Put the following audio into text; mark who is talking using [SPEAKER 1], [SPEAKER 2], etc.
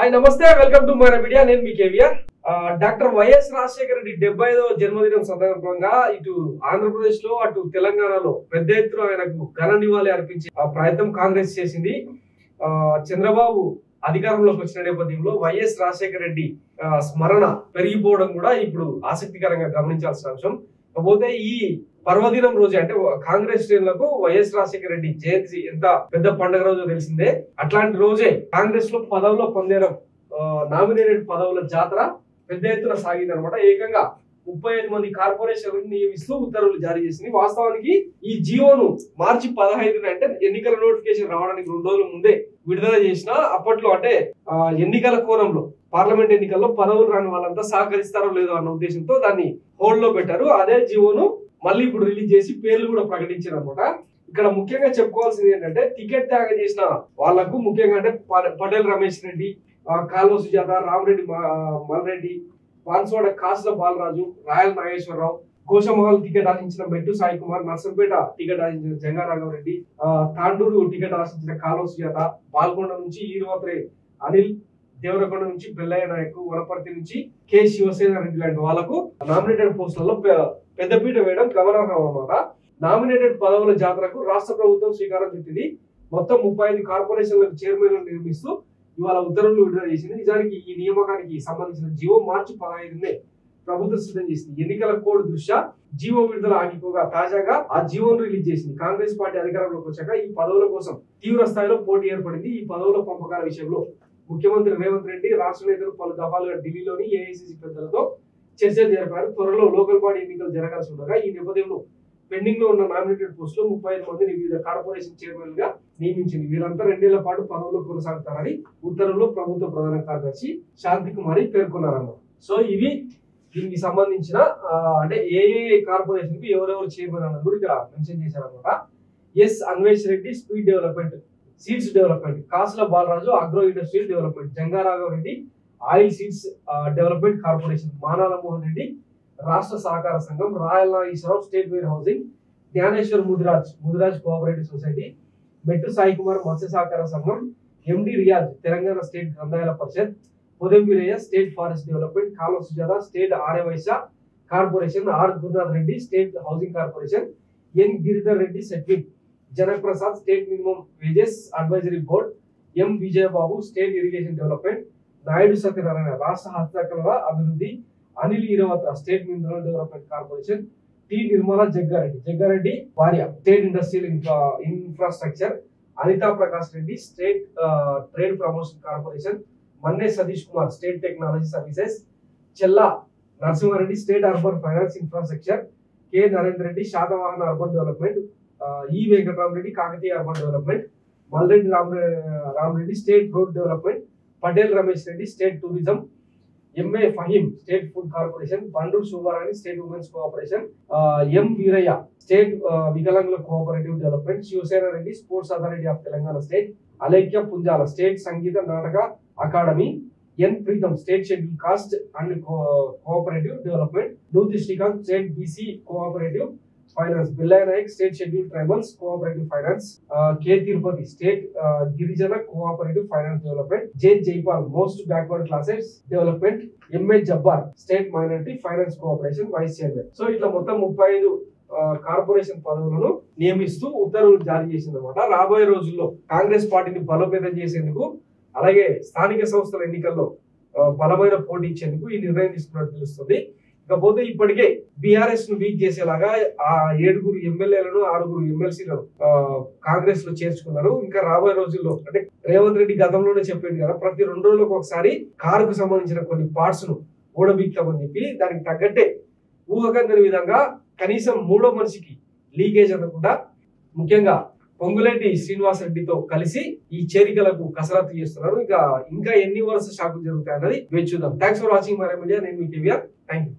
[SPEAKER 1] Hi నమస్తే welcome to my media నేను మీ KVR. Doctor YS Rajasekhara Reddy 75వ జన్మదినం సందర్భంగా ఇటు ఆంధ్రప్రదేశ్ లో అటు తెలంగాణలో పెద్ద ఎత్తున ఆయనకు ఘన నివాళి అర్పించే ప్రయత్నం కాంగ్రెస్ చేసింది. చంద్రబాబు అధికారంలోకి వచ్చిన నేపథ్యంలో వైఎస్ రాజశేఖర రెడ్డి స్మరణ పెరిగిపోవడం కూడా ఇప్పుడు ఆసక్తికరంగా గమనించాల్సిన అంశం. కాకపోతే ఈ పర్వదినం రోజే అంటే కాంగ్రెస్ శ్రేణులకు వైఎస్ రాజశేఖర రెడ్డి జయంతి ఎంత పెద్ద పండుగ రోజో తెలిసిందే. అట్లాంటి రోజే కాంగ్రెస్ లో పదవుల్లో పొందేరం నామినేటెడ్ పదవుల జాతర పెద్ద ఎత్తున సాగింది అనమాట. ఏకంగా 35 మంది కార్పొరేషన్లను నియమిస్తూ ఉత్తర్వులు జారీ చేసింది. వాస్తవానికి ఈ జియోను మార్చి 15 అంటే ఎన్నికల నోటిఫికేషన్ రావడానికి 2 రోజుల ముందే విడుదల చేసిన. అప్పట్లో అంటే ఎన్నికల కోణంలో పార్లమెంట్ ఎన్నికల్లో పదవులు రాని వాళ్ళంతా సహకరిస్తారో లేదో అన్న ఉద్దేశంతో దాన్ని హోల్డ్ లో పెట్టారు. అదే జియోను మళ్ళీ ఇప్పుడు రిలీజ్ చేసి పేర్లు కూడా ప్రకటించారు అనమాట. ఇక్కడ ముఖ్యంగా చెప్పుకోవాల్సింది ఏంటంటే టికెట్ త్యాగం చేసిన వాళ్లకు ముఖ్యంగా అంటే పటేల్ రమేష్ రెడ్డి, కాల్వ సుజాత, రామరెడ్డి మల్రెడ్డి, బాన్స్వాడ కాసుల బాలరాజు, రాయల్ నాగేశ్వరరావు, గోషమహల్ టికెట్ ఆశించిన మెట్టు సాయి కుమార్, నర్సంపేట టికెట్ ఆశించిన జంగారాఘవరెడ్డి, తాండూరు టికెట్ ఆశించిన కాల్వ సుజాత, పాల్గొండ నుంచి ఈరువత్రే అనిల్, దేవరకొండ నుంచి బెల్లయ్య నాయక్, వనపర్తి నుంచి కె శివసేన రెడ్డి లాంటి వాళ్లకు నామినేటెడ్ పోస్టులలో పెద్దపీట వేయడం గమనార్హం అన్నమాట. నామినేటెడ్ పదవుల జాతరకు రాష్ట్ర ప్రభుత్వం శ్రీకారం చుట్టింది. మొత్తం 35 కార్పొరేషన్లకు చైర్మన్లను నిర్మిస్తూ ఇవాళ ఉత్తర్వులు విడుదల చేసింది. నిజానికి ఈ నియామకానికి సంబంధించిన జీవో మార్చి 15నే ప్రభుత్వం సిద్ధం చేసింది. ఎన్నికల కోడ్ దృష్ట్యా జీవో విడుదల ఆగిపోగా తాజాగా ఆ జీవోను రిలీజ్ చేసింది. కాంగ్రెస్ పార్టీ అధికారంలోకి వచ్చాక ఈ పదవుల కోసం తీవ్ర స్థాయిలో పోటీ ఏర్పడింది. ఈ పదవుల పంపకాల విషయంలో ముఖ్యమంత్రి రేవంత్ రెడ్డి రాష్ట్ర నేతలు పలు దఫాలుగా ఢిల్లీలోని ఏఐసిసి పెద్దలతో చర్చలు జరిపారు. త్వరలో లోకల్ బాడీ ఎన్నికలు జరగాల్సి ఉండగా ఈ నేపథ్యంలో పెండింగ్ లో ఉన్న నామినేటెడ్ పోస్టులో 35 మందిని వివిధ కార్పొరేషన్ చైర్మన్ గా నియమించింది. వీరంతా 2 ఏళ్ల పాటు పదవుల్లో కొనసాగుతారని ఉత్తర్వుల్లో ప్రభుత్వ ప్రధాన కార్యదర్శి శాంతి కుమారి పేర్కొన్నారన్నమాట. సో ఇవి దీనికి సంబంధించిన అంటే ఏ కార్పొరేషన్ కి ఎవరెవరు చైర్మన్ అన్నది కూడా ఇక్కడ మెన్షన్ చేశారన్నమాట. S Anvesh Reddy speed development, seeds development, Kasula Balaraju agro industrial development, Jangaraghavareddy oil seeds development corporation, Manala Mohan Reddy రాష్ట్ర సహకార సంఘం, Rayala Nageswararao state warehousing, Gnaneshwar Mudiraj cooperative society, Mettu Sai Kumar మత్స్య సహకార సంఘం, ఎండి రియాజ్ తెలంగాణ స్టేట్ గ్రంథాలయ పరిషత్, Podembiraiah state forest development, Kalva Sujatha state Aryavaishya corporation, R Gurunath Reddy state housing corporation, N Giridhar Reddy సెట్వింగ్, Janak Prasad state minimum wages advisory board, M Vijayababu state irrigation development, Naidu Satyanarayana రాష్ట్ర హస్తకళల అభివృద్ధి, Anil Eravatri state mineral development corporation, T Nirmala Jaggareddy భార్య state industrial infrastructure, Anitha Prakash Reddy state trade promotion corporation, Manne Satish Kumar state technology services, Chella Narasimha Reddy state urban finance infrastructure, K Narender Reddy Satavahana urban development, E Venkatarama Reddy Kakatiya urban development, Malreddy Rama Reddy state road development, Patel Ramesh Reddy state tourism, M A Faheem state food corporation, Banduru Shubharani state women's cooperation, M Veeraiah state వికలాంగుల cooperative development, Shivasena Reddy sports authority of Telangana state, Alekhya Punjala state సంగీత నాటక academy, N Preetham state schedule caste and cooperative development, Nuthi Srikanth state BC cooperative finance, Bellaiah Naik state schedule tribals cooperative finance, K Tirupati state గిరిజన cooperative finance development, J Jaipal most backward classes development, M A Jabbar state minority finance cooperation vice chairman. So ఇట్లా మొత్తం 35 corporation పదవులను నియమిస్తూ ఉత్తర్వులు జారీ చేసింది అనమాట. రాబోయే రోజుల్లో కాంగ్రెస్ పార్టీని బలోపేతం చేసేందుకు అలాగే స్థానిక సంస్థల ఎన్నికల్లో బలమైన పోటీ ఇచ్చేందుకు ఈ నిర్ణయం తీసుకున్నట్టు తెలుస్తుంది. ఇకపోతే ఇప్పటికే బీఆర్ఎస్ ను వీక్ చేసేలాగా ఆ 7 ఎమ్మెల్యేలను 6 ఎమ్మెల్సీలను కాంగ్రెస్ లో చేర్చుకున్నారు. ఇంకా రాబోయే రోజుల్లో అంటే రేవంత్ రెడ్డి గతంలోనే చెప్పింది కదా, ప్రతి 2 రోజులకు ఒకసారి కారుకు సంబంధించిన కొన్ని పార్ట్స్ ను ఊడబీక్తామని చెప్పి దానికి తగ్గట్టే ఊహకందని విధంగా కనీసం 3వ మనిషికి లీకేజ్ అనకుండా ముఖ్యంగా పొంగులేటి శ్రీనివాస్ రెడ్డితో కలిసి ఈ చేరికలకు కసరత్తు చేస్తున్నారు. ఇంకా ఎన్ని వరుస షాకులు జరుగుతాయి అన్నది వేచి చూద్దాం. Thanks for watching my media. నేను మీ కేవీఆర్. Thank you.